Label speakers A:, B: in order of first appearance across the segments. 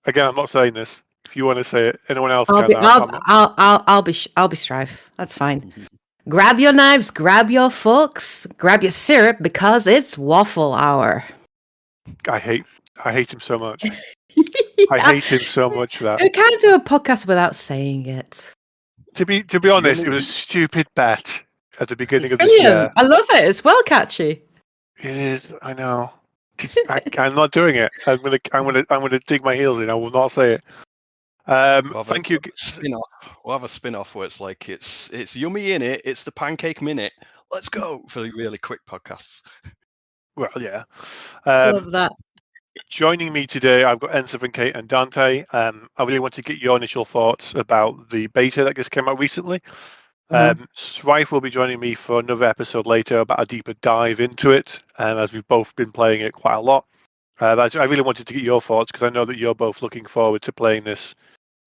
A: Again, I'm not saying this. If you want to say it, anyone else
B: I'll
A: can.
B: be Sryth. That's fine. Grab your knives, grab your forks, grab your syrup because it's waffle hour.
A: I hate him so much. I hate him so much for that.
B: We can't do a podcast without saying it.
A: To be honest, it was a stupid bet at the beginning of this
B: Brilliant.
A: year.
B: I love it. It's well catchy.
A: It is. I know. I'm not doing it. I'm gonna dig my heels in. I will not say it. Thank you.
C: We'll have a spin-off where it's like it's yummy in it. It's the pancake minute. Let's go for the really quick podcasts.
A: Well, yeah.
B: Love that.
A: Joining me today, I've got N7Kate and Dante. I really want to get your initial thoughts about the beta that just came out recently. Sryth will be joining me for another episode later about a deeper dive into it, as we've both been playing it quite a lot. I really wanted to get your thoughts because I know that you're both looking forward to playing this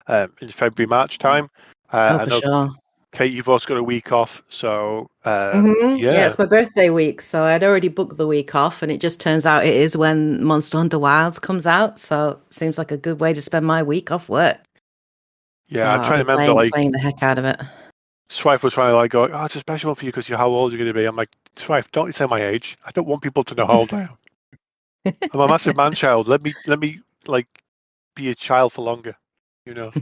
A: in February, March time. I know,
B: sure.
A: Kate, you've also got a week off, so
B: Yeah, it's my birthday week, so I'd already booked the week off, and it just turns out it is when Monster Hunter Wilds comes out, so it seems like a good way to spend my week off work.
A: Yeah,
B: so
A: I'm trying to remember,
B: playing the heck out of it.
A: Sryth was trying to go, oh, it's a special one for you because you're how old you're going to be. I'm like, Sryth, don't say my age. I don't want people to know how old I am. I'm a massive man-child. Let me be a child for longer. Who knows?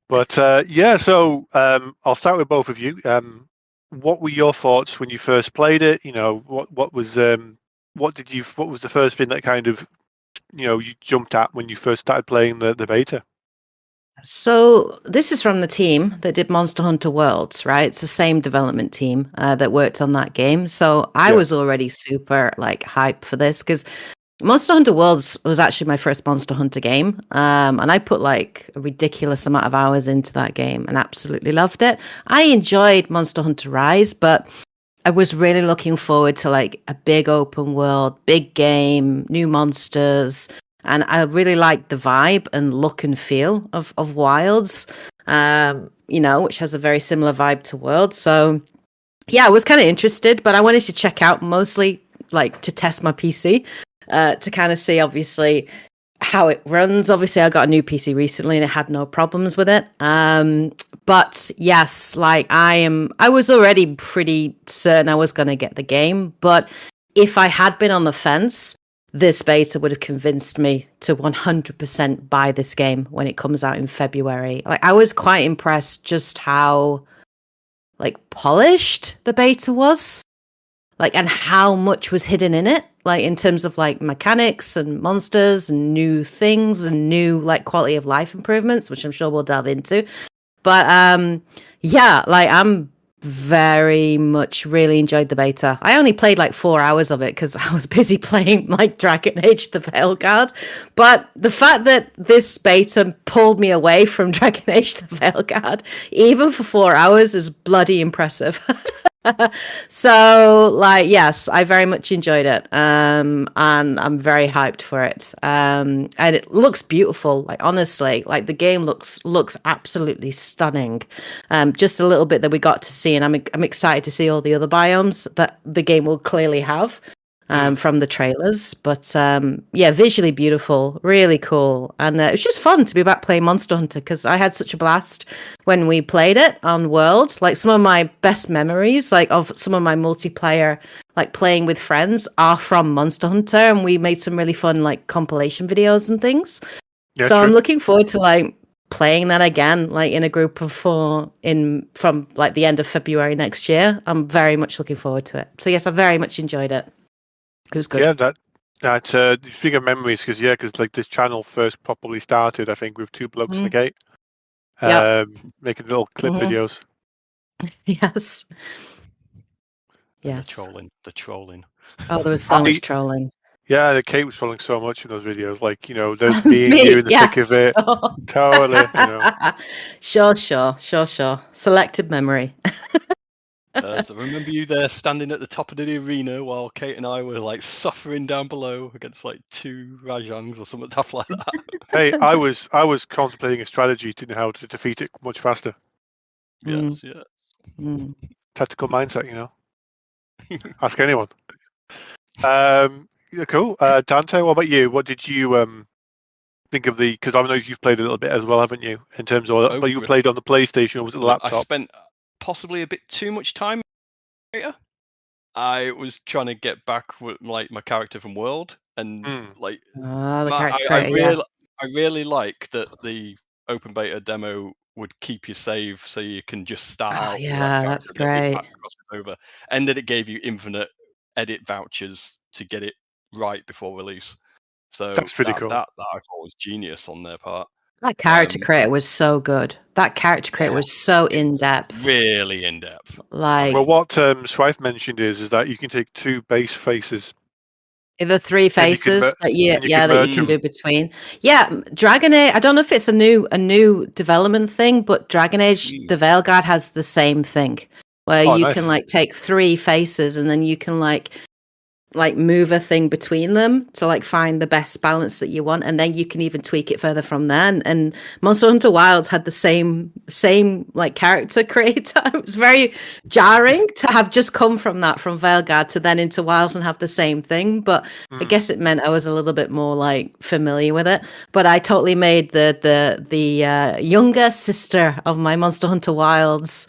A: But so I'll start with both of you. What were your thoughts when you first played it? You know, what was the first thing that kind of, you jumped at when you first started playing the beta?
B: So this is from the team that did Monster Hunter Worlds, right? It's the same development team that worked on that game. So I was already super hyped for this because Monster Hunter Worlds was actually my first Monster Hunter game. And I put a ridiculous amount of hours into that game and absolutely loved it. I enjoyed Monster Hunter Rise, but I was really looking forward to a big open world, big game, new monsters. And I really liked the vibe and look and feel of Wilds, which has a very similar vibe to Worlds. So yeah, I was kind of interested, but I wanted to check out mostly to test my PC. To kind of see, obviously, how it runs. Obviously, I got a new PC recently and it had no problems with it. But yes, I was already pretty certain I was going to get the game. But if I had been on the fence, this beta would have convinced me to 100% buy this game when it comes out in February. I was quite impressed just how polished the beta was. And how much was hidden in it, in terms of mechanics and monsters and new things and new quality of life improvements, which I'm sure we'll delve into. But I'm very much really enjoyed the beta. I only played 4 hours of it because I was busy playing Dragon Age the Veilguard. But the fact that this beta pulled me away from Dragon Age the Veilguard, even for 4 hours, is bloody impressive. So yes, I very much enjoyed it, and I'm very hyped for it, and it looks beautiful. Honestly, the game looks absolutely stunning. Just a little bit that we got to see, and I'm excited to see all the other biomes that the game will clearly have. From the trailers, but visually beautiful, really cool, and it was just fun to be back playing Monster Hunter because I had such a blast when we played it on World. Some of my best memories, of some of my multiplayer, playing with friends, are from Monster Hunter, and we made some really fun compilation videos and things. Yeah, so true. I'm looking forward to playing that again, in a group of 4 from the end of February next year. I'm very much looking forward to it. So yes, I very much enjoyed it. It was good.
A: Yeah, that speaking of memories, because this channel first properly started, I think, with 2 blokes in the gate, making little clip videos.
B: Yes.
C: Yes. The trolling.
B: Oh, there was so much trolling.
A: Yeah, Kate was trolling so much in those videos. There's me and you in the thick of it. Totally.
B: Sure. Selective memory.
C: So remember you there standing at the top of the arena while Kate and I were suffering down below against 2 Rajangs or something tough like that.
A: Hey, I was contemplating a strategy to know how to defeat it much faster.
C: Yes.
A: Tactical mindset, Ask anyone. Yeah, cool. Dante, what about you? What did you think of because I know you've played a little bit as well, haven't you? In terms of, but you
C: really?
A: played on the PlayStation or was it the laptop?
C: I spent possibly a bit too much time later. I was trying to get back with like my character from World, and like
B: the character
C: I
B: creator,
C: really like that the open beta demo would keep you save, so you can just start out with that character
B: that's
C: and then be
B: great.
C: back crosses over, and that it gave you infinite edit vouchers to get it right before release. So
A: That's pretty cool.
C: That I thought was genius on their part.
B: That character creator was so good. That character creator was so in depth.
C: Really in depth.
B: Like,
A: well, what Sryth mentioned is that you can take 2 base faces.
B: the 3 faces that you can do between. Yeah, Dragon Age. I don't know if it's a new development thing, but Dragon Age the Veilguard has the same thing where you can like take 3 faces and then you can like move a thing between them to like find the best balance that you want, and then you can even tweak it further from there. And Monster Hunter Wilds had the same like character creator. It was very jarring to have just come from Veilguard to then into Wilds and have the same thing, but I guess it meant I was a little bit more like familiar with it. But I totally made the younger sister of my Monster Hunter Wilds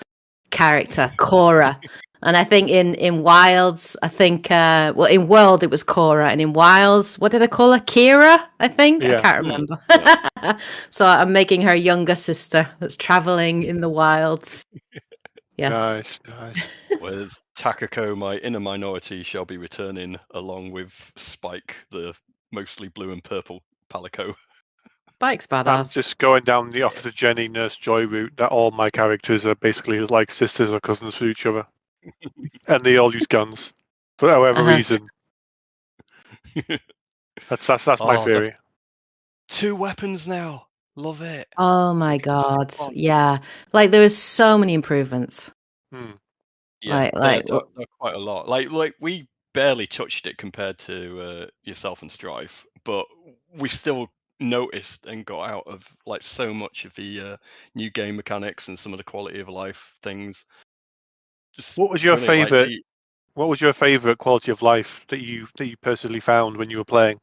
B: character, Cora. And I think in Wilds, I think, in World it was Cora, and in Wilds, what did I call her? Kira, I think? Yeah. I can't remember. Yeah. So I'm making her younger sister that's traveling in the wilds. Yes.
A: Nice.
C: Whereas Takako, my inner minority, shall be returning along with Spike, the mostly blue and purple Palico.
B: Spike's badass.
A: I'm just going down the Officer Jenny, Nurse Joy route, that all my characters are basically like sisters or cousins for each other. And they all use guns for however reason. That's my theory.
C: 2 weapons now. Love it.
B: Oh my god. Yeah. Like there was so many improvements.
C: Yeah, they're quite a lot. Like we barely touched it compared to yourself and Sryth, but we still noticed and got out of like so much of the new game mechanics and some of the quality of life things.
A: What was your favorite? What was your favorite quality of life that you personally found when you were playing?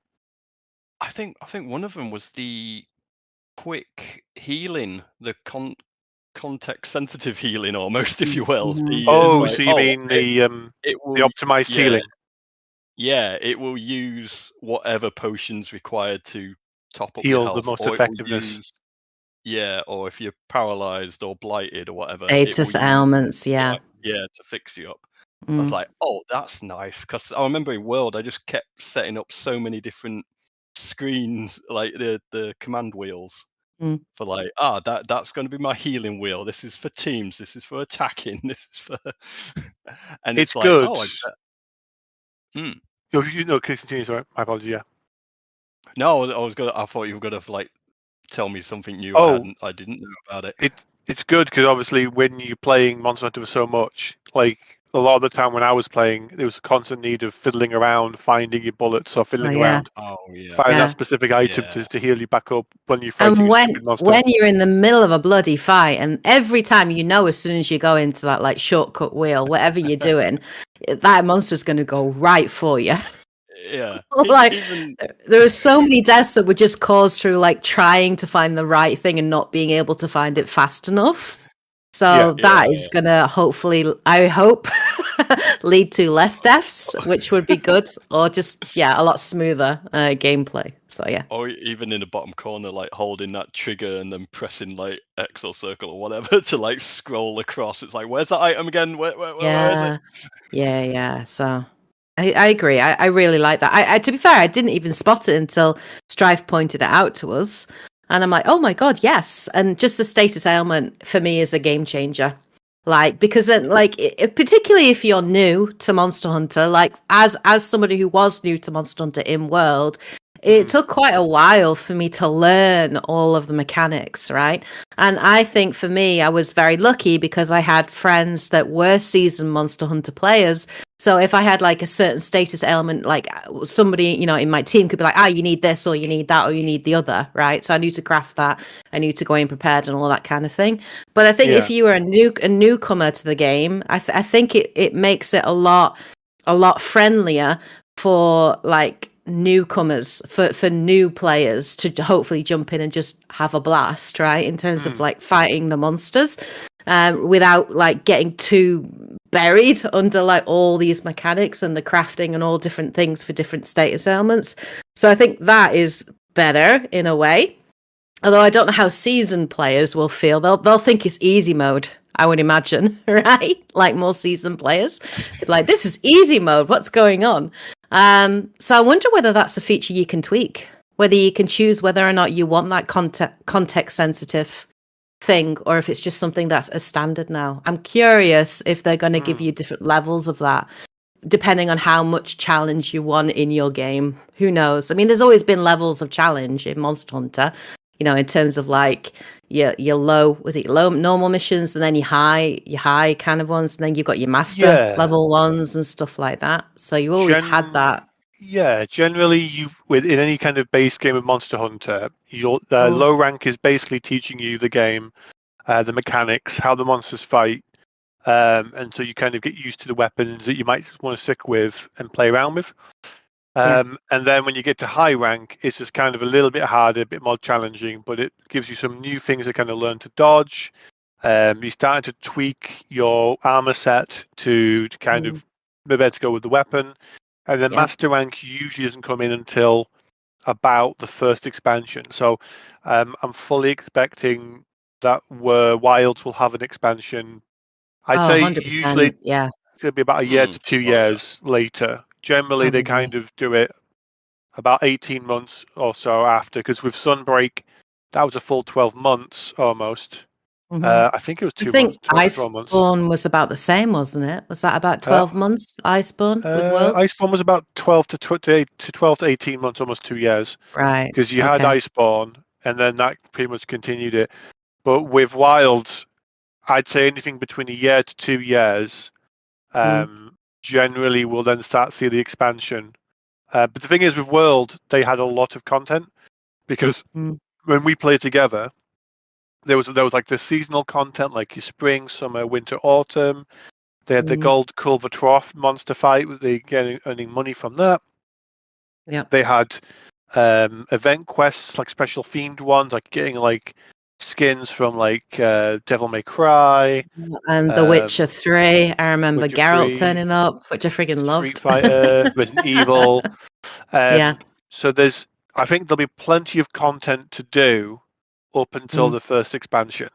C: I think one of them was the quick healing, the context sensitive healing, almost, if you will.
A: So you mean the optimized healing?
C: Yeah, it will use whatever potions required to top up
A: heal
C: your health,
A: the most effectiveness.
C: Or if you're paralyzed or blighted or whatever,
B: status ailments,
C: to fix you up. I was like, oh, that's nice, because I remember in World I just kept setting up so many different screens, like the command wheels for like, that's going to be my healing wheel. This is for teams. This is for attacking. This is for, and
A: it's
C: like,
A: good. Continue. Sorry, my apology. Yeah.
C: No, I thought you were gonna like tell me something new. I didn't know about it.
A: It's good because obviously when you're playing Monster Hunter so much, like a lot of the time when I was playing, there was a constant need of fiddling around, finding your bullets or fiddling around, finding that specific item to heal you back up when you fight.
B: And when you're in the middle of a bloody fight, and every time as soon as you go into that like shortcut wheel, whatever you're doing, that monster's going to go right for you.
C: Yeah.
B: Like there are so many deaths that were just caused through like trying to find the right thing and not being able to find it fast enough. So that is gonna hopefully, I hope, lead to less deaths, which would be good, or just a lot smoother gameplay. So yeah.
C: Or even in the bottom corner, like holding that trigger and then pressing like X or circle or whatever to like scroll across. It's like, where's that item again? Where is it?
B: Yeah. So I agree. I really like that. I to be fair, I didn't even spot it until Sryth pointed it out to us. And I'm like, oh my God, yes. And just the status ailment for me is a game changer. Like, because then, like, particularly if you're new to Monster Hunter, like as somebody who was new to Monster Hunter in World, it took quite a while for me to learn all of the mechanics, right? And I think for me, I was very lucky because I had friends that were seasoned Monster Hunter players. So if I had like a certain status ailment, like somebody, in my team could be like, you need this or you need that or you need the other, right? So I knew to craft that. I knew to go in prepared and all that kind of thing. But I think if you were a newcomer to the game, I think it makes it a lot friendlier for like newcomers, for new players to hopefully jump in and just have a blast, right? In terms of like fighting the monsters, without like getting too buried under like all these mechanics and the crafting and all different things for different status ailments. So I think that is better in a way. Although I don't know how seasoned players will feel. They'll think it's easy mode, I would imagine, right? Like more seasoned players. Like, this is easy mode. What's going on? So I wonder whether that's a feature you can tweak, whether you can choose whether or not you want that context sensitive thing, or if it's just something that's a standard now. I'm curious if they're going to give you different levels of that, depending on how much challenge you want in your game. Who knows? I mean, there's always been levels of challenge in Monster Hunter, you know, in terms of like your low normal missions, and then your high kind of ones, and then you've got your master level ones and stuff like that. So you always had that.
A: Yeah, generally in any kind of base game of Monster Hunter, your low rank is basically teaching you the game, the mechanics, how the monsters fight, and so you kind of get used to the weapons that you might want to stick with and play around with. And then when you get to high rank, it's just kind of a little bit harder, a bit more challenging, but it gives you some new things to kind of learn to dodge. You're starting to tweak your armor set to kind of be able to go with the weapon. And then master rank usually doesn't come in until about the first expansion. So I'm fully expecting that Wilds will have an expansion. I'd say
B: 100%,
A: usually it'll be about a year to 2 years later. Generally, they kind of do it about 18 months or so after, because with Sunbreak, that was a full 12 months almost. I think it was 2 months.
B: Iceborne was about the same, wasn't it? Was that about 12 months? Iceborne with Worlds?
A: Iceborne was about 12 to 18 months, almost 2 years.
B: Right.
A: Because you had Iceborne, and then that pretty much continued it. But with Wilds, I'd say anything between a year to 2 years. Generally, we'll then start to see the expansion. But the thing is, with World, they had a lot of content, because when we played together, there was like the seasonal content, like your spring, summer, winter, autumn. They had the Gold Culver Trough monster fight, with they earning money from that.
B: Yeah.
A: They had event quests, like special themed ones, like getting like skins from like Devil May Cry
B: and The Witcher 3. I remember
A: Witcher
B: Geralt
A: 3,
B: turning up, which I friggin' loved.
A: Street Fighter, Resident Evil. So I think there'll be plenty of content to do up until the first expansion.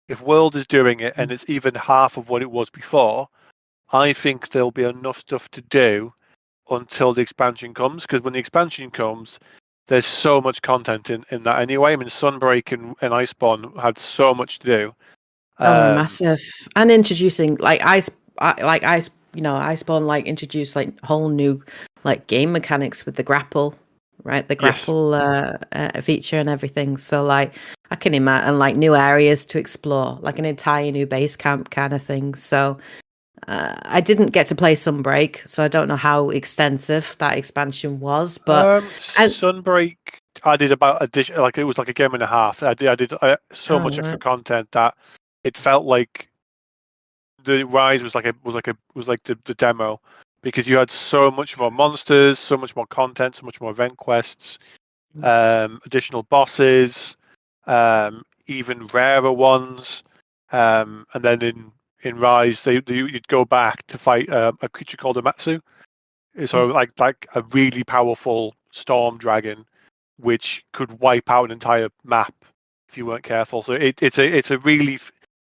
A: If World is doing it and it's even half of what it was before, I think there'll be enough stuff to do until the expansion comes, because when the expansion comes, there's so much content in that anyway. I mean, Sunbreak and Iceborne had so much to do.
B: Massive. And introducing Iceborne like introduced like whole new like game mechanics with the grapple, right? The grapple feature and everything. So like I can imagine, and like new areas to explore, like an entire new base camp kind of thing. So I didn't get to play Sunbreak, so I don't know how extensive that expansion was. But
A: Sunbreak, I did about it was like a game and a half. I did so much extra content that it felt like the Rise was like the demo, because you had so much more monsters, so much more content, so much more event quests, additional bosses, even rarer ones, and then in Rise, you'd go back to fight a creature called Amatsu. So like a really powerful storm dragon, which could wipe out an entire map if you weren't careful. So it's a really,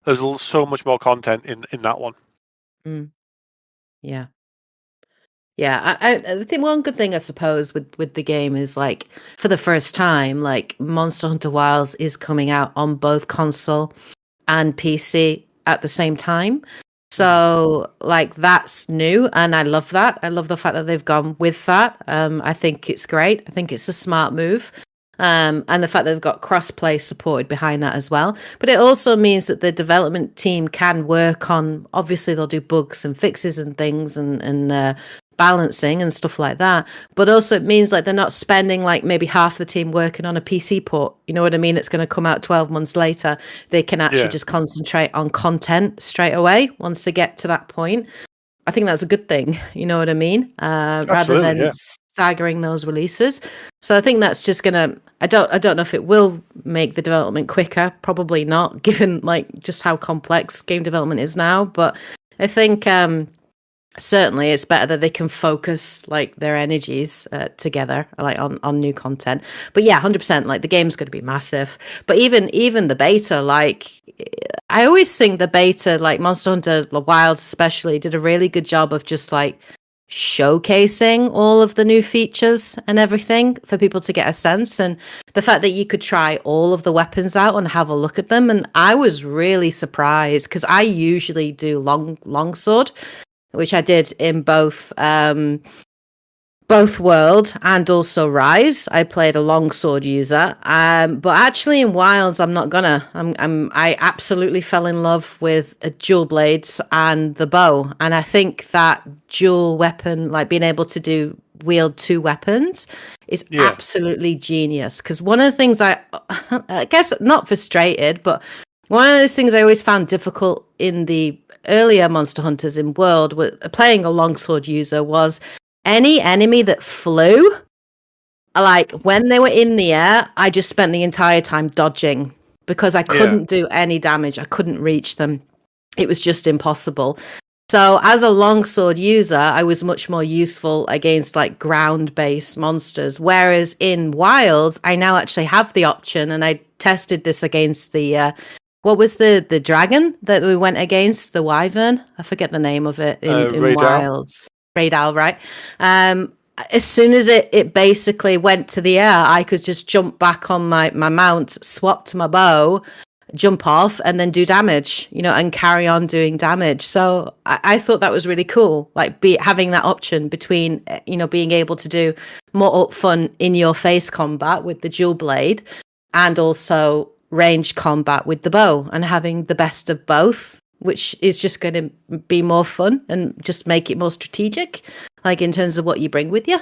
A: there's so much more content in that one.
B: Yeah. I think one good thing I suppose with the game is like for the first time, like Monster Hunter Wilds is coming out on both console and PC at the same time. So like that's new, and I love that. I love the fact that they've gone with that. I think it's great. I think it's a smart move. And the fact that they've got cross-play supported behind that as well. But it also means that the development team can work on, obviously they'll do bugs and fixes and things and balancing and stuff like that. But also it means like they're not spending like maybe half the team working on a PC port. You know what I mean? It's going to come out 12 months later. They can actually just concentrate on content straight away once they get to that point. I think that's a good thing. You know what I mean? Rather than staggering those releases. So I think that's just gonna. I don't know if it will make the development quicker. Probably not, given like just how complex game development is now. But I think certainly it's better that they can focus like their energies together, like on new content. But yeah, 100%. Like the game's going to be massive. But even the beta, like I always think the beta, like Monster Hunter Wilds especially, did a really good job of just like showcasing all of the new features and everything for people to get a sense, and the fact that you could try all of the weapons out and have a look at them. And I was really surprised because I usually do longsword, which I did in both World and also Rise. I played a longsword user, but actually in Wilds, I'm not gonna. I absolutely fell in love with dual blades and the bow, and I think that dual weapon, like being able to wield two weapons, is absolutely genius. Because one of the things I guess not frustrated, but one of those things I always found difficult in the earlier Monster Hunters in World, with playing a longsword user, was any enemy that flew, like when they were in the air, I just spent the entire time dodging because I couldn't do any damage. I couldn't reach them. It was just impossible. So as a longsword user, I was much more useful against like ground-based monsters. Whereas in Wilds, I now actually have the option, and I tested this against the what was the dragon that we went against? The wyvern? I forget the name of it in Wilds. Radal, right? As soon as it basically went to the air, I could just jump back on my mount, swap to my bow, jump off, and then do damage, and carry on doing damage. So I thought that was really cool, like having that option between, being able to do more fun in your face combat with the dual blade and also ranged combat with the bow, and having the best of both, which is just going to be more fun and just make it more strategic, like in terms of what you bring with you.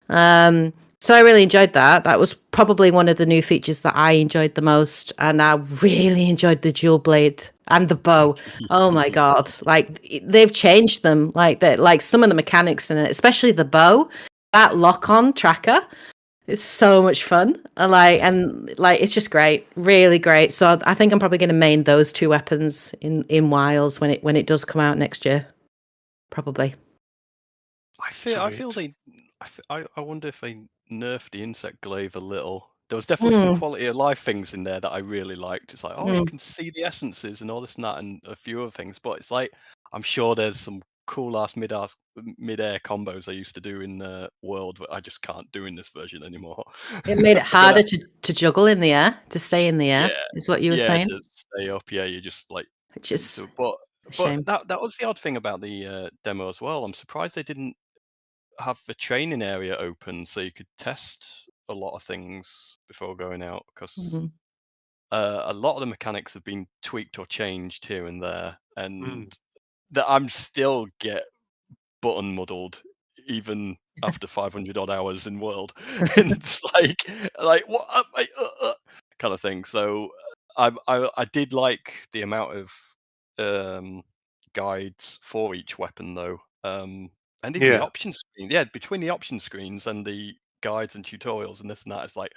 B: So I really enjoyed that. That was probably one of the new features that I enjoyed the most. And I really enjoyed the dual blade and the bow. Oh my God. Like they've changed them. Like some of the mechanics in it, especially the bow, that lock-on tracker. It's so much fun. And it's just great, really great. So I think I'm probably going to main those two weapons in Wilds when it does come out next year, probably.
C: I wonder if they nerfed the insect glaive a little. There was definitely some quality of life things in there that I really liked. It's like, you can see the essences and all this and that, and a few other things. But it's like, I'm sure there's some cool ass mid-air combos I used to do in the World, but I just can't do in this version anymore.
B: It made it harder to juggle in the air, to stay in the air. Is what you were saying?
C: To stay up. Yeah, you just like.
B: Just.
C: But that was the odd thing about the demo as well. I'm surprised they didn't have the training area open so you could test a lot of things before going out, because a lot of the mechanics have been tweaked or changed here and there, and that I'm still get button muddled even after 500 odd hours in World. And it's like what kind of thing. So I did like the amount of guides for each weapon though. And even the option screen, between the option screens and the guides and tutorials and this and that, it's like,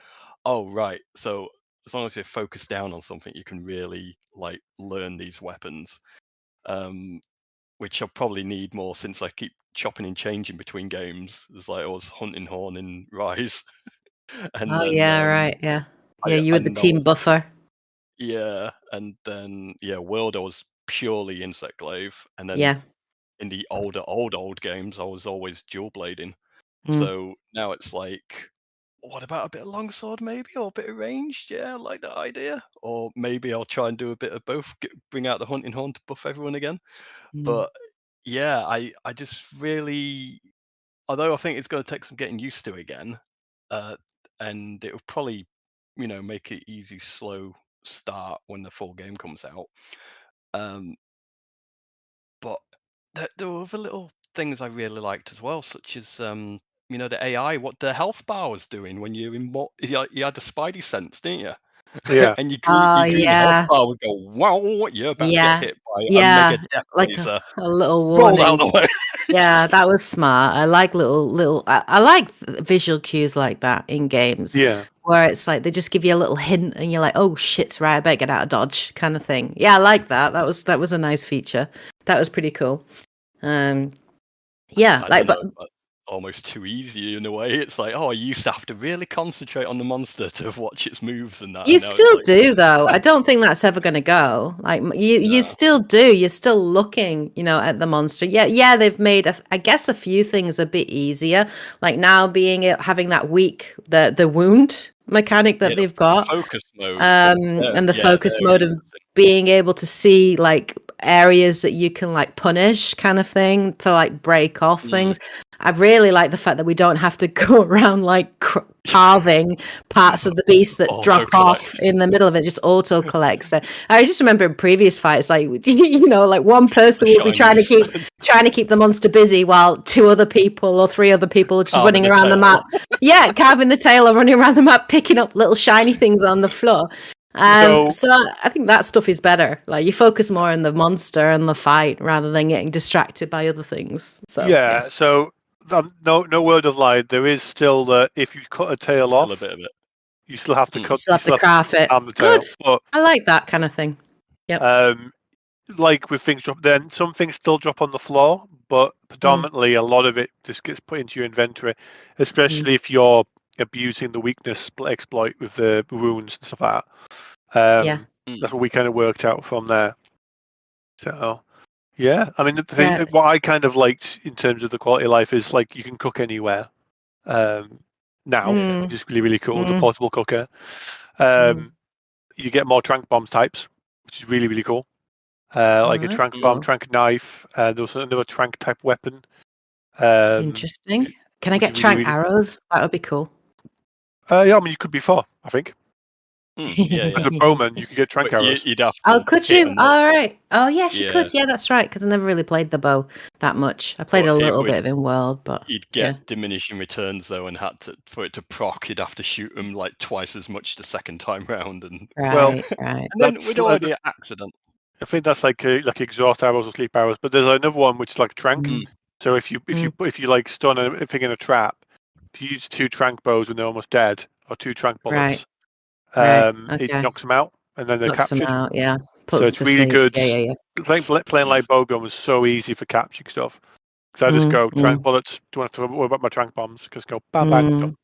C: oh right, so as long as you focus down on something, you can really like learn these weapons, which I'll probably need more since I keep chopping and changing between games. It's like I was hunting horn in Rise, and
B: oh
C: then,
B: right, you were the team buffer.
C: Yeah, and then World I was purely insect glaive, and then in the old games, I was always dual blading. So now it's like, what about a bit of longsword maybe, or a bit of ranged? Yeah, I like that idea. Or maybe I'll try and do a bit of both, bring out the hunting horn to buff everyone again. But yeah, I just really, although I think it's going to take some getting used to again, and it will probably, make it easy, slow start when the full game comes out. But there were other little things I really liked as well, such as the AI, what the health bar was doing when you had the Spidey sense, didn't you?
A: Yeah.
C: and your
B: Oh,
C: green health
B: yeah.
C: bar would go, wow, you're about to
B: Yeah.
C: get hit by a
B: Yeah.
C: mega death
B: Like
C: laser.
B: a little
C: Roll out
B: warning.
C: the way.
B: Yeah, that was smart. I like I like visual cues like that in games.
A: Yeah.
B: Where it's like they just give you a little hint and you're like, oh shit, right, I better get out of dodge kind of thing. Yeah, I like that. That was a nice feature. That was pretty cool. Yeah,
C: I
B: like
C: don't know,
B: but
C: but almost too easy in a way. It's like, oh, you used to have to really concentrate on the monster to watch its moves and that.
B: you
C: And now it's
B: still
C: like,
B: do though. I don't think that's ever going to go. Like you
C: no.
B: still do. You're still looking, at the monster. Yeah, they've made I guess a few things a bit easier. Like now having that the wound mechanic that
C: Yeah,
B: they've
C: the
B: got.
C: focus mode.
B: And the focus
C: they're
B: mode of
C: interesting.
B: being able to see like areas that you can like punish kind of thing to like break off things. I really like the fact that we don't have to go around like carving parts of the beast that drop off in the middle of it, just auto collects. So I just remember in previous fights, like like one person will be trying to keep the monster busy while two other people or three other people are just running around the map. Yeah, carving the tail or running around the map, picking up little shiny things on the floor. So I think that stuff is better. Like you focus more on the monster and the fight rather than getting distracted by other things. So
A: yeah. So no word of lie. There is still if you cut a tail off,
C: a bit of it.
A: you still have to
B: you still have to craft it.
A: arm the
B: Good.
A: tail. But
B: I like that kind of thing. Yep.
A: Like with things then some things still drop on the floor, but predominantly a lot of it just gets put into your inventory, especially if you're abusing the weakness exploit with the wounds and stuff like that. That's what we kind of worked out from there. So yeah, I mean the thing, what I kind of liked in terms of the quality of life is like you can cook anywhere now, which is really, really cool. The portable cooker. You get more trank bomb types, which is really, really cool. Like a trank bomb, trank knife. There was another trank type weapon.
B: Interesting. Can I get trank arrows? That would be cool.
A: Yeah, I mean you could be 4, I think.
C: Yeah.
A: As a bowman, you could get trank arrows.
C: You'd have to.
B: Oh, could you? All right. Oh, yes, you could. Yeah, that's right. Because I never really played the bow that much. I played a little bit of in World, but
C: you'd get diminishing returns though, and for it to proc, you'd have to shoot them like twice as much the second time round, and
B: right.
C: And then we'd already an accident.
A: I think that's like exhaust arrows or sleep arrows. But there's another one which is like a trank. So if you like stun a thing in a trap, if you use 2 trank bows when they're almost dead, or 2 trank bullets, it knocks them out, and then they're captured.
B: Them out, yeah.
A: So it's really good. Yeah. Playing like bowgun was so easy for capturing stuff. Because I just go trank bullets. Don't have to worry about my trank bombs. Because go bang bang. Done.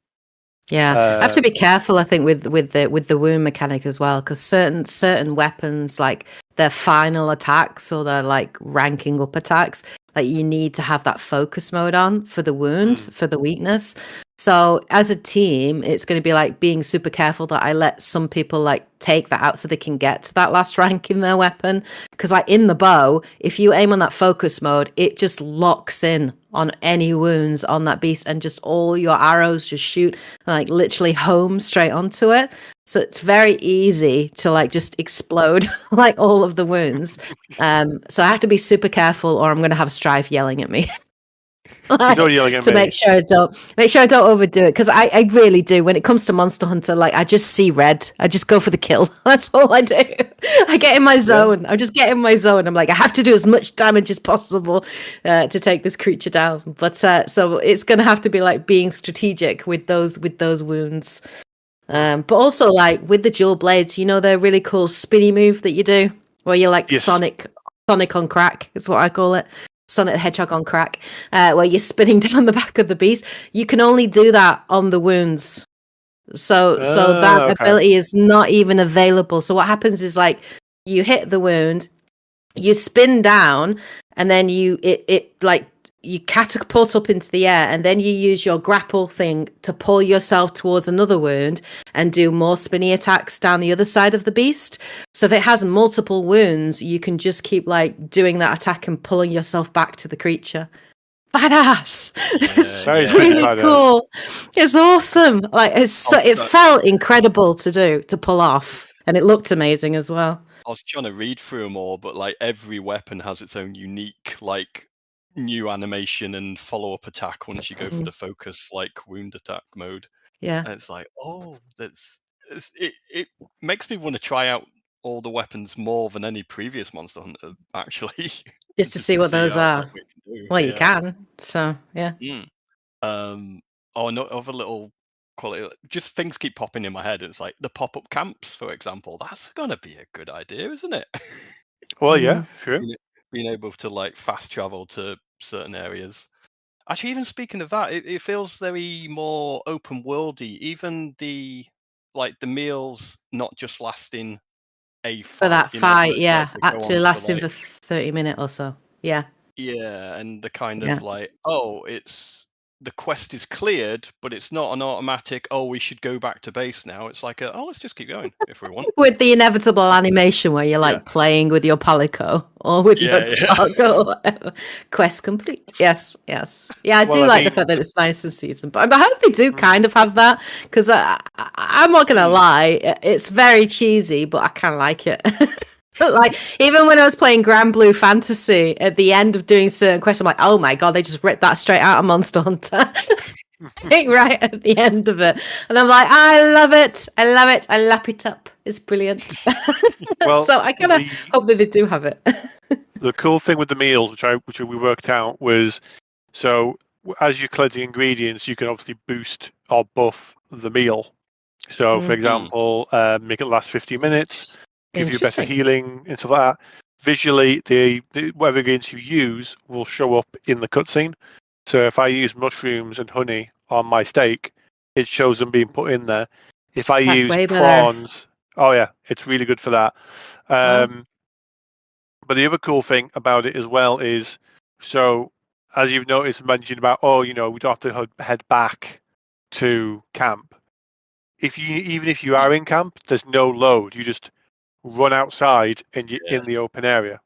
B: Yeah, I have to be careful. I think with the wound mechanic as well, because certain weapons, like their final attacks or their like ranking up attacks, like you need to have that focus mode on for the wound, for the weakness. So as a team, it's going to be like being super careful that I let some people like take that out so they can get to that last rank in their weapon. Because like in the bow, if you aim on that focus mode, it just locks in on any wounds on that beast, and just all your arrows just shoot like literally home straight onto it. So it's very easy to like just explode like all of the wounds. So I have to be super careful, or I'm going to have Sryth yelling at me. To make sure I don't overdo it, because I really do. When it comes to Monster Hunter, like I just see red. I just go for the kill. That's all I do. I get in my zone. I just get in my zone. I'm like, I have to do as much damage as possible to take this creature down. But so it's gonna have to be like being strategic with those wounds. But also like with the dual blades, the really cool spinny move that you do, where you're like Sonic on crack. Is what I call it. Sonic the Hedgehog on crack, where you're spinning down the back of the beast. You can only do that on the wounds. So that ability is not even available. So what happens is like you hit the wound, you spin down, and then you catapult up into the air, and then you use your grapple thing to pull yourself towards another wound and do more spinny attacks down the other side of the beast. So if it has multiple wounds, you can just keep like doing that attack and pulling yourself back to the creature. Badass. It's really cool. It's awesome. Like it felt incredible to pull off, and it looked amazing as well.
C: I was trying to read through them all, but like every weapon has its own unique like new animation and follow-up attack once you go for the focus like wound attack mode.
B: Yeah.
C: And it's like, oh, that's it makes me want to try out all the weapons more than any previous Monster Hunter, actually.
B: Just to see what those are.
C: What we can do.
B: Well, you can. So yeah.
C: Other little quality, just things keep popping in my head. It's like the pop-up camps, for example. That's gonna be a good idea, isn't it?
A: Well, yeah, sure.
C: Being able to like fast travel to certain areas. Actually, even speaking of that, it feels very more open worldy. Even the meals not just lasting a fight.
B: For that fight, yeah,
C: they go
B: actually
C: on
B: lasting for 30 minutes or so. Yeah.
C: Yeah, and the kind of like, it's the quest is cleared, but it's not an automatic, we should go back to base now. It's like, let's just keep going if we want.
B: With the inevitable animation where you're like playing with your palico or with your dog or whatever. Quest complete. Yes. Yeah, I do like the fact that it's nice this season. But I hope they do kind of have that, because I'm not going to lie, it's very cheesy, but I kind of like it. Like, even when I was playing Grand Blue Fantasy, at the end of doing certain quests, I'm like, oh my god, they just ripped that straight out of Monster Hunter. Right at the end of it. And I'm like, I love it. I lap it up. It's brilliant. Well, so I kind of hope that they do have it.
A: The cool thing with the meals, which we worked out, was so as you collect the ingredients, you can obviously boost or buff the meal. So, for example, make it last 50 minutes. Give you better healing and stuff like that. Visually, the whatever ingredients you use will show up in the cutscene. So if I use mushrooms and honey on my steak, it shows them being put in there. If I use prawns, it's really good for that. But the other cool thing about it as well is, so as you've noticed, mentioned about, we don't have to head back to camp. Even if you are in camp, there's no load. You just run outside and you're in the open area.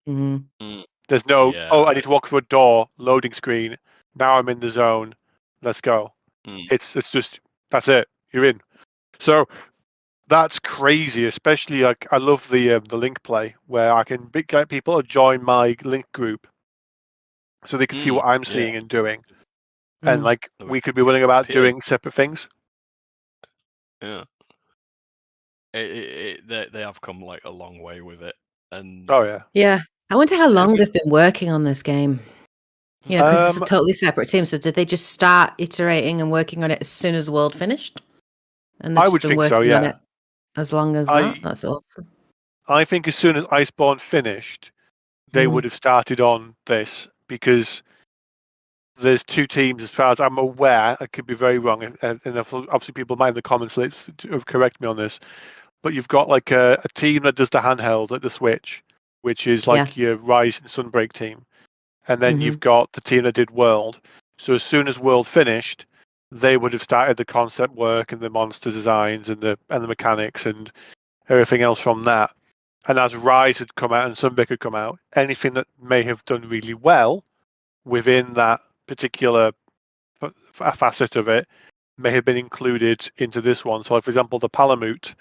A: There's no, I need to walk through a door, loading screen. Now I'm in the zone. Let's go. It's just, that's it. You're in. So that's crazy, especially like I love the link play where I can get people to join my link group so they can see what I'm seeing and doing. And like we could be willing about doing separate things.
C: Yeah. They have come like a long way with it, and
B: yeah. I wonder how long they've been working on this game. Yeah, because it's a totally separate team. So did they just start iterating and working on it as soon as the world finished? And they've just been working on it as long as that? That's awesome.
A: I think as soon as Iceborne finished, they would have started on this, because there's two teams, as far as I'm aware. I could be very wrong, and obviously people might in the comments correct me on this. But you've got like a team that does the handheld, like the Switch, which is like your Rise and Sunbreak team. And then you've got the team that did World. So as soon as World finished, they would have started the concept work and the monster designs and the mechanics and everything else from that. And as Rise had come out and Sunbreak had come out, anything that may have done really well within that particular facet of it may have been included into this one. So, like, for example, the Palamute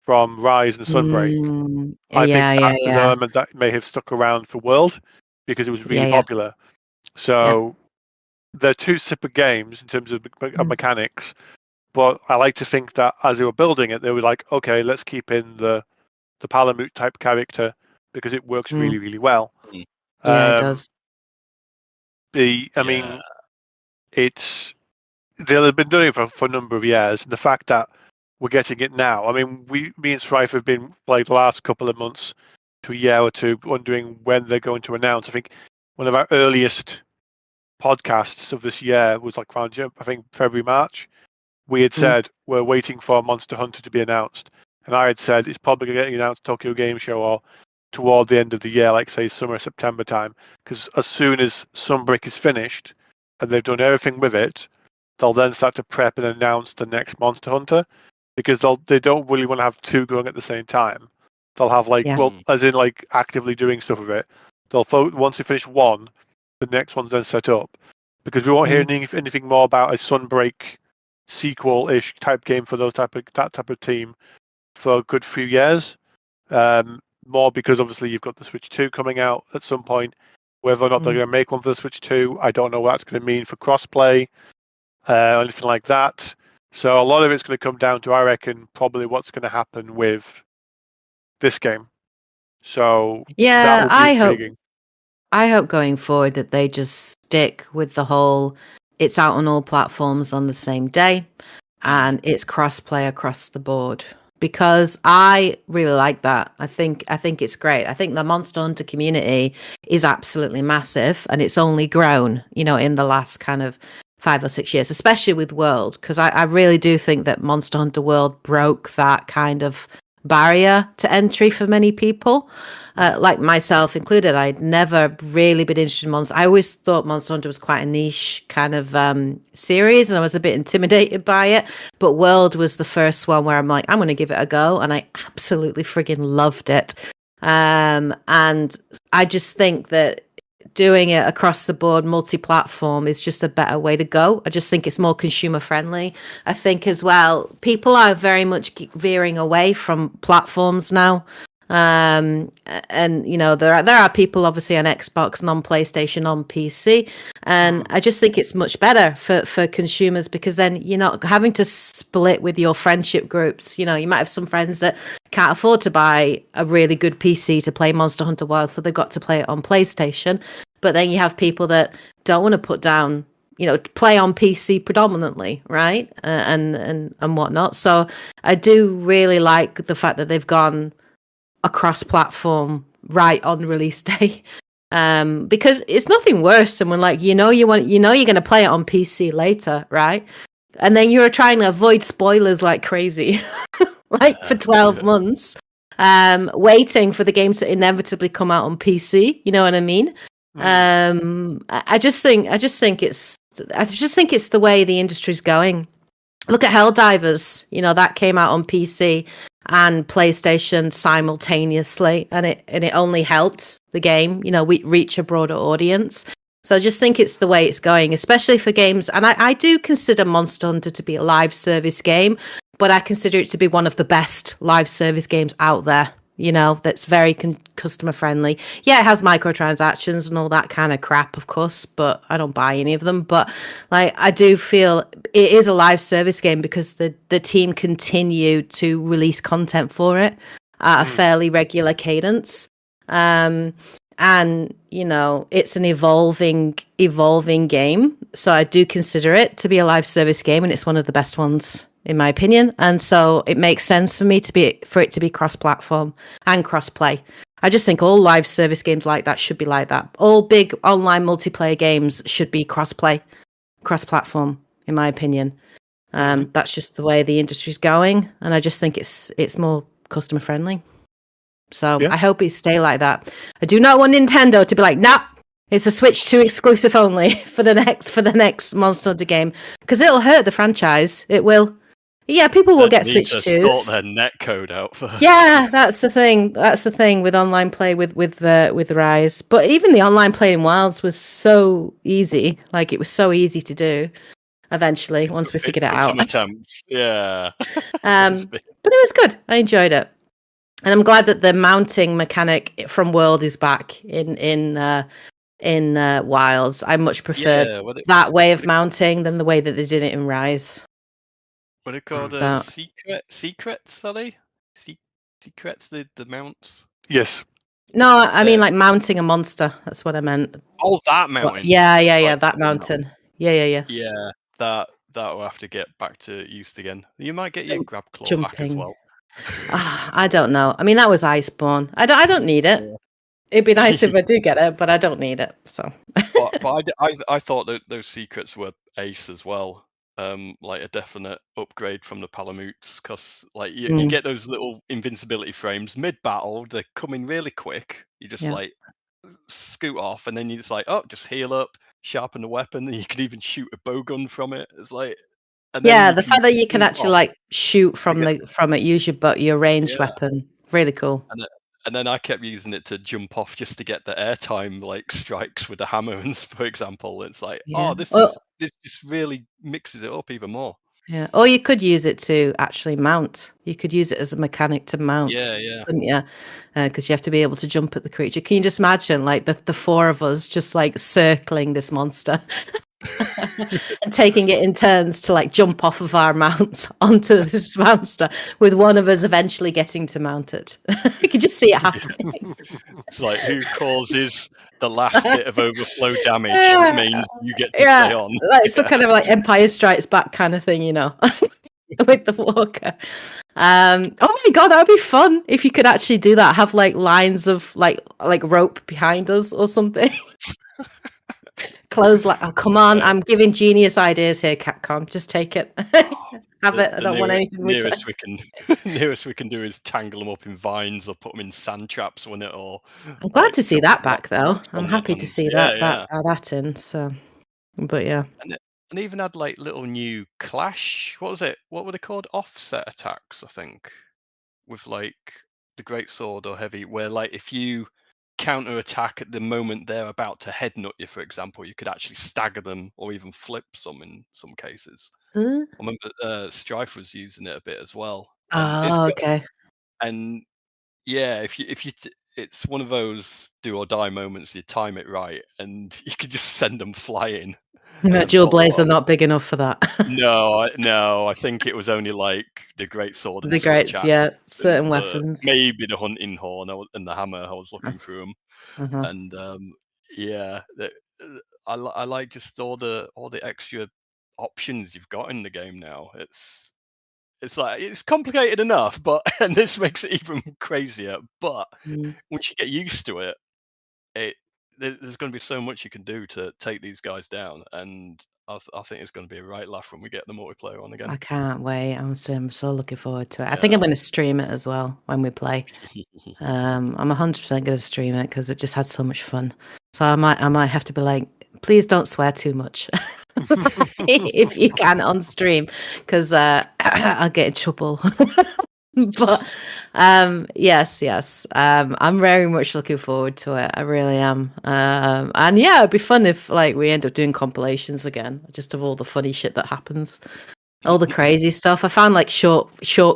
A: from Rise and Sunbreak. I think that's an element that may have stuck around for World because it was really popular. So they're two separate games in terms of mechanics, but I like to think that as they were building it, they were like, okay, let's keep in the Palamute type character because it works really, really well.
B: Yeah, it does.
A: I mean, they'll have been doing it for a number of years. And the fact that we're getting it now. I mean, me and Sryth have been like the last couple of months to a year or two wondering when they're going to announce. I think one of our earliest podcasts of this year was like around, I think, February, March. We had said we're waiting for Monster Hunter to be announced. And I had said it's probably going to get announced Tokyo Game Show or toward the end of the year, like say summer, September time. Because as soon as Sunbreak is finished and they've done everything with it, they'll then start to prep and announce the next Monster Hunter. Because they don't really want to have two going at the same time. They'll have as in like actively doing stuff with it. They'll once they finish one, the next one's then set up. Because we won't hear anything more about a Sunbreak sequel-ish type game for that type of team for a good few years. More because obviously you've got the Switch 2 coming out at some point. Whether or not they're going to make one for the Switch 2, I don't know what that's going to mean for crossplay or anything like that. So a lot of it's going to come down to, I reckon, probably what's going to happen with this game. So that will be intriguing.
B: I hope going forward that they just stick with the whole it's out on all platforms on the same day and it's cross-play across the board, because I really like that. I think it's great. I think the Monster Hunter community is absolutely massive, and it's only grown, in the last kind of 5 or 6 years, especially with World, because I really do think that Monster Hunter World broke that kind of barrier to entry for many people, like myself included. I'd never really been interested in Monster. I always thought Monster Hunter was quite a niche kind of series, and I was a bit intimidated by it. But World was the first one where I'm like, I'm going to give it a go, and I absolutely friggin' loved it. And I just think that doing it across the board multi-platform is just a better way to go. I just think it's more consumer friendly. I think as well, people are very much veering away from platforms now. And there are people obviously on Xbox, and on PlayStation, on PC, and I just think it's much better for consumers, because then you're not having to split with your friendship groups. You might have some friends that can't afford to buy a really good PC to play Monster Hunter World, so they've got to play it on PlayStation. But then you have people that don't want to put down, play on PC predominantly, right? And whatnot. So I do really like the fact that they've gone across platform right on release day, because it's nothing worse than when, like, you're going to play it on PC later, right? And then you're trying to avoid spoilers like crazy, like for 12 months, waiting for the game to inevitably come out on PC. You know what I mean? I just think it's the way the industry's going. Look at Helldivers, that came out on PC and PlayStation simultaneously, and it only helped the game, we reach a broader audience. So I just think it's the way it's going, especially for games. And I do consider Monster Hunter to be a live service game, but I consider it to be one of the best live service games out there, that's very customer friendly. Yeah, it has microtransactions and all that kind of crap, of course, but I don't buy any of them. But like, I do feel it is a live service game because the team continue to release content for it at a fairly regular cadence. And it's an evolving game. So I do consider it to be a live service game, and it's one of the best ones in my opinion. And so it makes sense for it to be cross-platform and cross-play. I just think all live service games like that should be like that. All big online multiplayer games should be cross-play, cross-platform, in my opinion. That's just the way the industry's going, and I just think it's more customer friendly. So I hope it stay like that. I do not want Nintendo to be like, nah, it's a Switch 2 exclusive only for the next Monster Hunter game, because it'll hurt the franchise. It will. Yeah, people will get Switch 2s.
C: Sort their netcode out first.
B: Yeah, that's the thing. That's the thing with online play with Rise. But even the online play in Wilds was so easy. Like, it was so easy to do. Eventually, once we figured it out.
C: Some attempts, yeah.
B: But it was good. I enjoyed it, and I'm glad that the mounting mechanic from World is back in Wilds. I much prefer that way of mounting than the way that they did it in Rise.
C: What are called? Secrets, are they? Secrets, the mounts?
A: Yes.
B: No, I mean like mounting a monster. That's what I meant.
C: Oh, that mountain.
B: Well, yeah, that mountain. Yeah.
C: Yeah, that will have to get back to use again. You might get your grab claw
B: jumping
C: back as well.
B: I don't know. I mean, that was Iceborne. I don't need it. Yeah. It'd be nice if I do get it, but I don't need it. So.
C: but I thought that those secrets were ace as well. Like a definite upgrade from the Palamutes, because like you get those little invincibility frames mid-battle. They're coming really quick. You just like scoot off, and then you just like, just heal up, sharpen the weapon, and you can even shoot a bowgun from it. It's like,
B: the fact that you can actually like shoot from it, use your ranged weapon, really cool.
C: And then I kept using it to jump off just to get the airtime, like strikes with the hammer, for example. It's like, this just really mixes it up even more.
B: Yeah, or you could use it to actually mount. You could use it as a mechanic to mount.
C: Yeah.
B: Couldn't you? Because you have to be able to jump at the creature. Can you just imagine, like the four of us just like circling this monster? and taking it in turns to like jump off of our mount onto this monster, with one of us eventually getting to mount it. You can just see it happening.
C: It's like, who causes the last bit of overflow damage means you get to stay on.
B: Like, so kind of like Empire Strikes Back kind of thing, with the walker. Oh my god, that would be fun if you could actually do that. Have like lines of like rope behind us or something. Close like, oh come on, I'm giving genius ideas here, Capcom. Just take it. Have it. I don't want anything with it.
C: Nearest we can do is tangle them up in vines or put them in sand traps when it all.
B: I'm glad to see that back though. I'm happy to see that in. So, but yeah.
C: And even had like little new clash. What was it? What were they called? Offset attacks, I think, with like the greatsword or heavy, where like if you counter attack at the moment they're about to head nut you, for example, you could actually stagger them or even flip some in some cases. I remember Sryth was using it a bit as well.
B: Okay.
C: And yeah, if you it's one of those do or die moments. You time it right, and you could just send them flying.
B: Dual blades are not big enough for that.
C: No, I think it was only like the great sword and
B: the greats, certain weapons.
C: Maybe the hunting horn and the hammer. I was looking through them, and I like just all the extra options you've got in the game now. It's like it's complicated enough, and this makes it even crazier. But once you get used to it, there's going to be so much you can do to take these guys down, and I think it's going to be a right laugh when we get the multiplayer on again.
B: I can't wait. I'm so looking forward to it. I think I'm going to stream it as well when we play. I'm 100% going to stream it because it just had so much fun. So I might have to be like, please don't swear too much if you can on stream, because I'll get in trouble. But yes, I'm very much looking forward to it. I really am. And yeah, it'd be fun if like we end up doing compilations again, just of all the funny shit that happens, all the crazy stuff. I found like short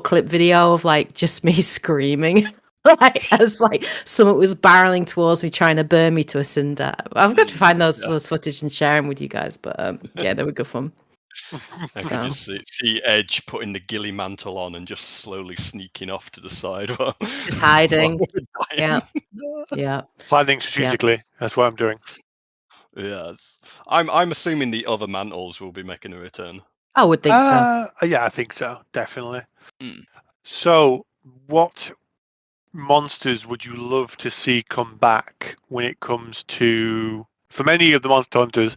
B: clip video of like just me screaming. Like as like someone was barreling towards me trying to burn me to a cinder. I've got to find those footage and share them with you guys, but yeah, they were good fun.
C: I could just see Edge putting the ghillie mantle on and just slowly sneaking off to the side.
B: Just hiding. Yeah.
A: Planning strategically. Yeah. That's what I'm doing.
C: Yes. I'm assuming the other mantles will be making a return.
B: I would think so.
A: Yeah, I think so. Definitely. So what monsters would you love to see come back when it comes to, from any of the Monster Hunters?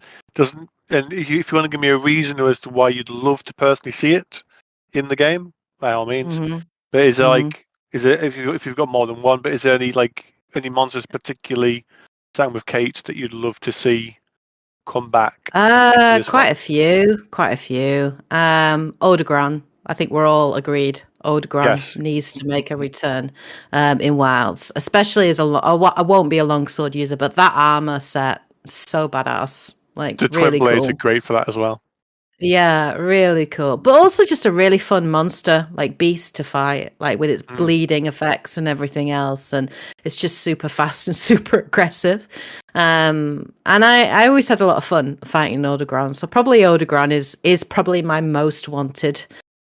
A: And if you want to give me a reason as to why you'd love to personally see it in the game, by all means. But is there if you've got more than one, but is there any monsters particularly, starting with Kate, that you'd love to see come back?
B: Quite a few. Odegron. I think we're all agreed. Odegron needs to make a return in Wilds, especially as I won't be a longsword user, but that armor set, so badass. Like
A: the
B: really
A: twin blades
B: cool.
A: are great for that as well.
B: Yeah, really cool. But also just a really fun monster, like beast to fight, like with its bleeding effects and everything else. And it's just super fast and super aggressive. And I always had a lot of fun fighting Odegron. So probably Odegron is probably my most wanted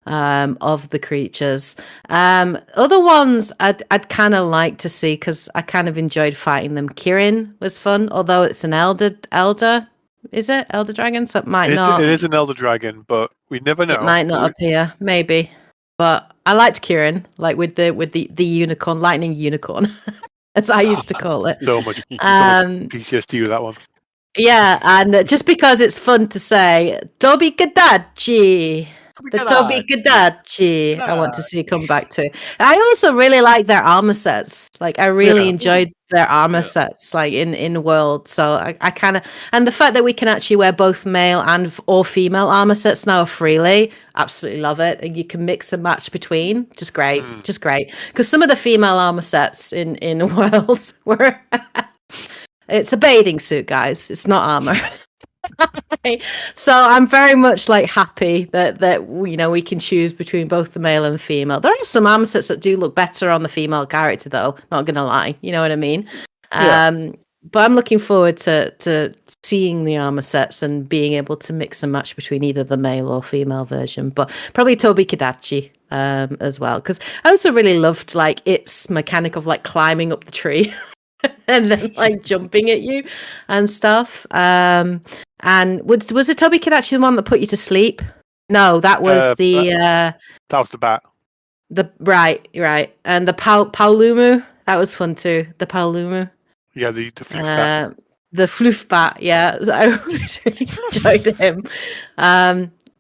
B: of the creatures. Other ones I'd kind of like to see, because I kind of enjoyed fighting them. Kirin was fun, although it's an elder. Is it Elder Dragon? So it might not.
A: It is an Elder Dragon, but we never know.
B: It might not appear, maybe. But I liked Kirin, like with the unicorn, lightning unicorn, as I used to call it.
A: So much PTSD with that one.
B: Yeah, and just because it's fun to say, Dobi Gadachi. The Dobi Gadachi, I want to see come back to. I also really like their armor sets. Like I really enjoyed their armor sets, like in World. So I kind of, and the fact that we can actually wear both male or female armor sets now freely, absolutely love it. And you can mix and match between, just great. Because some of the female armor sets in World were, it's a bathing suit, guys. It's not armor. So I'm very much like happy that we can choose between both the male and female. There are some armor sets that do look better on the female character, though. Not gonna lie, you know what I mean? But I'm looking forward to seeing the armor sets and being able to mix and match between either the male or female version. But probably Toby Kadachi as well, because I also really loved like its mechanic of like climbing up the tree and then like jumping at you and stuff. And was it Toby Kadachi the one that put you to sleep? No, that was
A: that was the bat.
B: Right, and the Paulumu, that was fun too. The Paulumu.
A: Yeah, the floof bat.
B: The floof bat, yeah. I always really enjoyed him.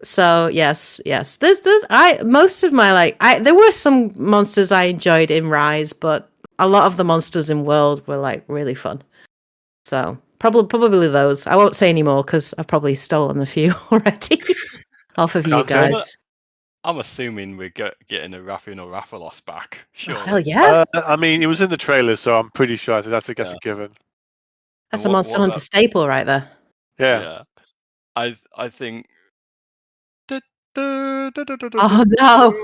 B: So yes. There's most of my there were some monsters I enjoyed in Rise, but a lot of the monsters in World were like really fun. So probably those. I won't say any more because I've probably stolen a few already off of you guys.
C: I'm assuming we're getting a Rathian or Rathalos back. Sure.
B: Oh, hell yeah.
A: I mean, it was in the trailer, so I'm pretty sure that's a given.
B: That's a Monster Hunter staple right there.
A: Yeah.
C: I think.
B: Oh no!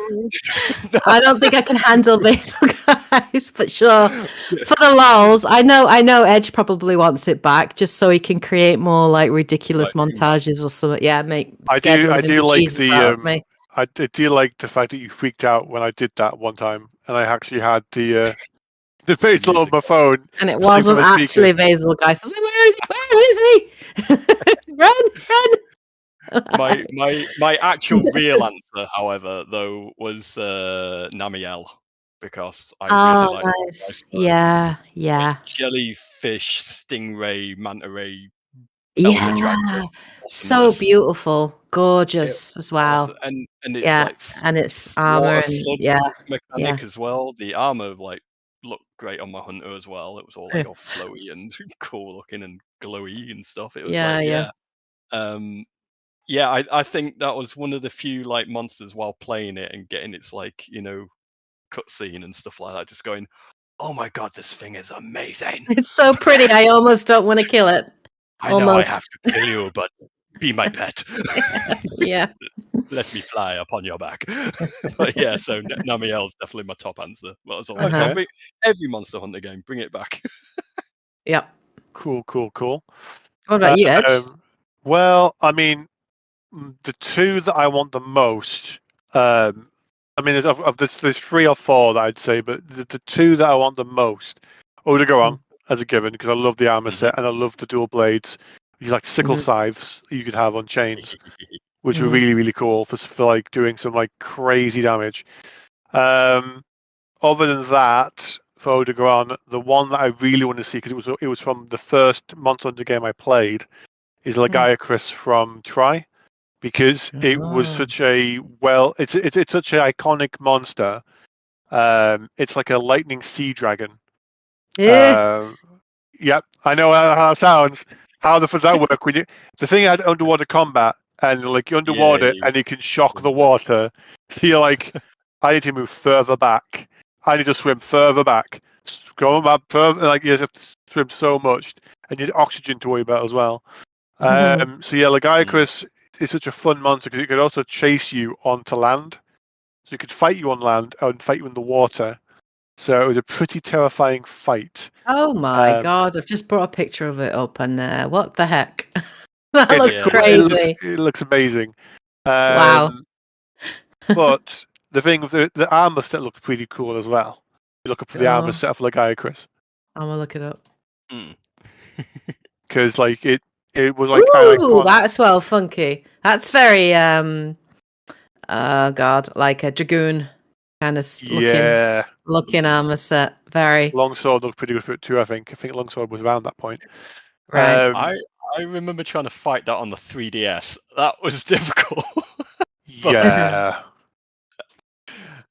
B: I don't think I can handle this, guys. But sure, for the lols, I know Edge probably wants it back just so he can create more like ridiculous montages or something. Yeah,
A: I do like I do like the fact that you freaked out when I did that one time, and I actually had the Basil on my phone,
B: and it wasn't actually Basil, guys. I was like, where is he? Run!
C: My actual real answer, however, though, was Namiel, because I really like
B: nice. Yeah.
C: Jellyfish, stingray, manta ray.
B: Yeah, so beautiful, gorgeous as well.
C: And it's
B: and it's armor and
C: mechanic as well. The armor looked great on my hunter as well. It was all all flowy and cool looking and glowy and stuff. It was I think that was one of the few monsters while playing it and getting its cutscene and stuff like that. Just going, oh my god, this thing is amazing.
B: It's so pretty. I almost don't want to kill it.
C: I know I have to kill you, but be my pet.
B: Yeah.
C: Let me fly upon your back. But yeah, so Namiel's definitely my top answer. But as always, every Monster Hunter game, bring it back.
B: Yep.
A: Cool.
B: What about you, Edge?
A: Well, I mean, the two that I want the most, I mean, there's 3 or 4 that I'd say, but the 2 that I want the most, Odogaron as a given, because I love the armor set and I love the dual blades. You like sickle scythes you could have on chains, which were really, really cool for like doing some like crazy damage. Other than that, for Odogaron, the one that I really want to see, because it was from the first Monster Hunter game I played, is Lagiacrus from Tri. Because it was such a it's such an iconic monster. It's like a lightning sea dragon. Yep, I know how it sounds. How does that work? When the thing had underwater combat and like you're underwater and it can shock the water. So you're like, I need to move further back. I need to swim further back. Going back further, like you have to swim so much, and you need oxygen to worry about as well. So yeah, Lagiacrus is such a fun monster because it could also chase you onto land. So it could fight you on land and fight you in the water. So it was a pretty terrifying fight.
B: Oh my god, I've just brought a picture of it up and what the heck? That looks crazy.
A: It looks amazing.
B: Wow.
A: But the thing, the armor set looks pretty cool as well. You look up for the armor set for Lagiacrus.
B: I'm gonna look it up.
A: Because like it was like
B: ooh, that's well funky. That's very like a dragoon kind of looking armor set. Very
A: longsword looked pretty good for it too. I think longsword was around that point.
B: Right.
C: I remember trying to fight that on the 3DS. That was difficult.
A: Yeah.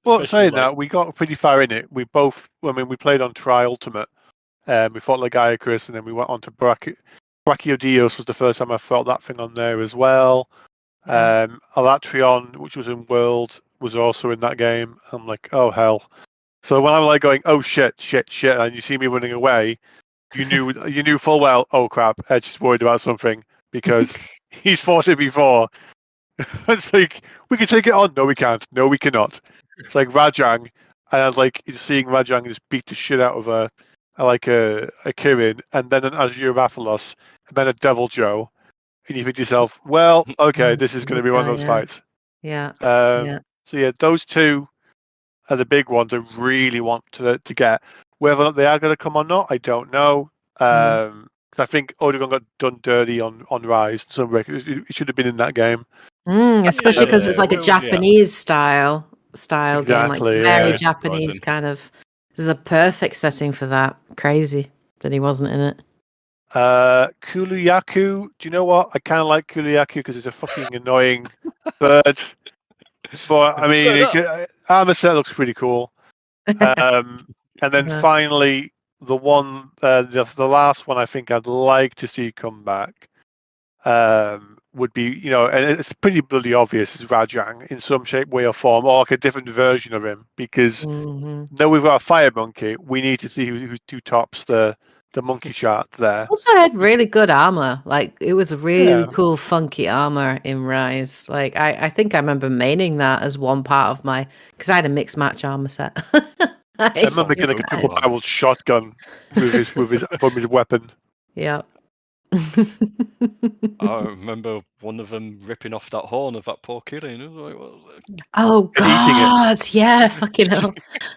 A: Well, saying that, we got pretty far in it. We played on Tri Ultimate. We fought Lagiacrus, and then we went on to Brachiodios was the first time I felt that thing on there as well. Alatrion, which was in World, was also in that game. I'm like, oh hell. So when I'm like going, oh shit, and you see me running away, you knew full well, oh crap, Edge is worried about something because he's fought it before. It's like, we can take it on. No, we can't. No, we cannot. It's like Rajang, and I was like seeing Rajang just beat the shit out of like a Kirin, and then an Azure Rathalos, and then a Devil Joe, and you think to yourself, well, okay, this is going to be one of those fights.
B: Yeah.
A: So yeah, those two are the big ones I really want to get. Whether or not they are going to come or not, I don't know. I think Odegon got done dirty on Rise. It should have been in that game.
B: Especially because it was like a Japanese style game, like very Japanese kind of. This is a perfect setting for that. Crazy that he wasn't in it.
A: Kuluyaku. Do you know what? I kind of like Kuluyaku because it's a fucking annoying bird. But I mean, armor set looks pretty cool. And then finally, the one, the last one I think I'd like to see come back would be, and it's pretty bloody obvious, is Rajang in some shape, way, or form, or like a different version of him. Because now we've got a fire monkey, we need to see who tops the monkey chart there.
B: Also had really good armor. Like it was a really cool, funky armor in Rise. Like I think I remember maining that as one part of my, because I had a mixed match armor set.
A: I remember getting a triple barreled shotgun from his weapon.
B: Yeah.
C: I remember one of them ripping off that horn of that poor Kirin. Like, what was it?
B: Oh God! Yeah, fucking hell!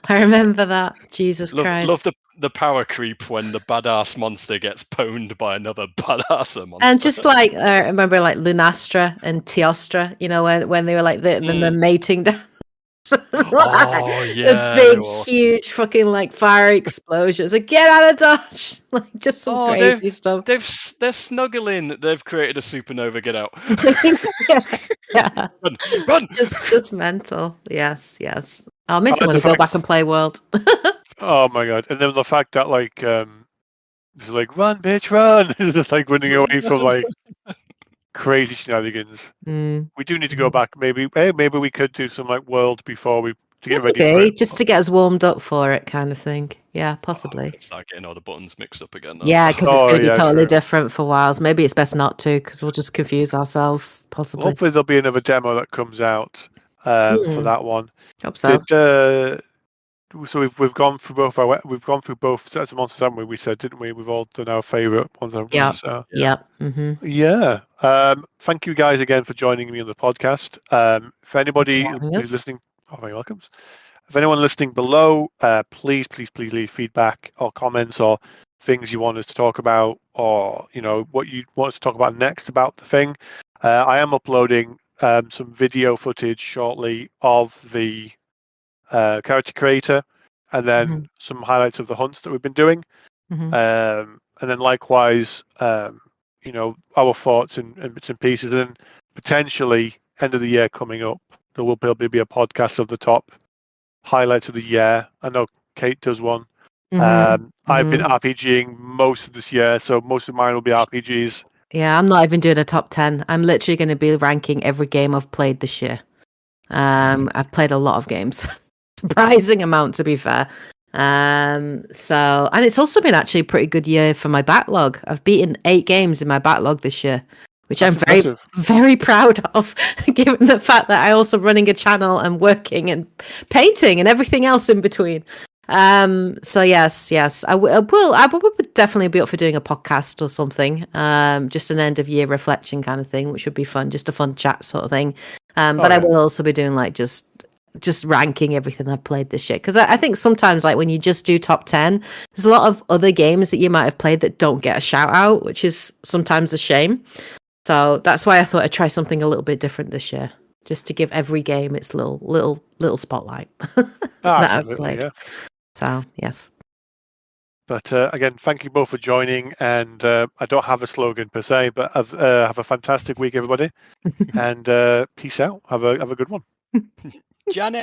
B: I remember that. Jesus Christ!
C: Love the power creep when the badass monster gets pwned by another badass monster.
B: And just like I remember, like Lunastra and Teostra. When they were like the mating dance. The big, huge, fucking like fire explosions. Like, get out of Dodge! Like, just some crazy stuff.
C: They're snuggling. They've created a supernova. Get out!
B: Yeah.
C: Run!
B: Just mental. Yes. I'll miss it when I go back and play World.
A: Oh my God! And then the fact that like, it's like, run, bitch, run! It's just like running away from like crazy shenanigans. We do need to go back. Maybe we could do some like World before to get ready for it.
B: Just to get us warmed up for it, kind of thing. Yeah, possibly.
C: Start getting all the buttons mixed up again.
B: Yeah, because it's going to be totally different for whiles. Maybe it's best not to, because we'll just confuse ourselves. Possibly.
A: Hopefully, there'll be another demo that comes out for that one.
B: Hope so.
A: So we've gone through both sets of monsters, haven't we? We said, didn't we? We've all done our favourite ones.
B: Yeah.
A: So.
B: Yeah.
A: Yeah. Thank you guys again for joining me on the podcast. If anybody is listening, very welcome. If anyone listening below, please leave feedback or comments or things you want us to talk about, or what you want us to talk about next about the thing. I am uploading some video footage shortly of the character creator, and then some highlights of the hunts that we've been doing, and then likewise, our thoughts and bits and pieces, and then potentially end of the year coming up, there will probably be a podcast of the top highlights of the year. I know Kate does one. I've been RPGing most of this year, so most of mine will be RPGs.
B: Yeah, I'm not even doing a top 10. I'm literally going to be ranking every game I've played this year. I've played a lot of games. Surprising amount, to be fair. And it's also been actually a pretty good year for my backlog. I've beaten 8 games in my backlog this year, which I'm very, very proud of, given the fact that I also running a channel and working and painting and everything else in between. So yes, I will definitely be up for doing a podcast or something. Just an end of year reflection kind of thing, which would be fun, just a fun chat sort of thing. But I will also be doing like just ranking everything I've played this year, because I think sometimes like when you just do top 10, there's a lot of other games that you might have played that don't get a shout out, which is sometimes a shame. So that's why I thought I'd try something a little bit different this year, just to give every game its little spotlight that I've played. Yeah. So yes.
A: But again, thank you both for joining, and I don't have a slogan per se, but have a fantastic week, everybody, and peace out. Have a good one.
C: Janet.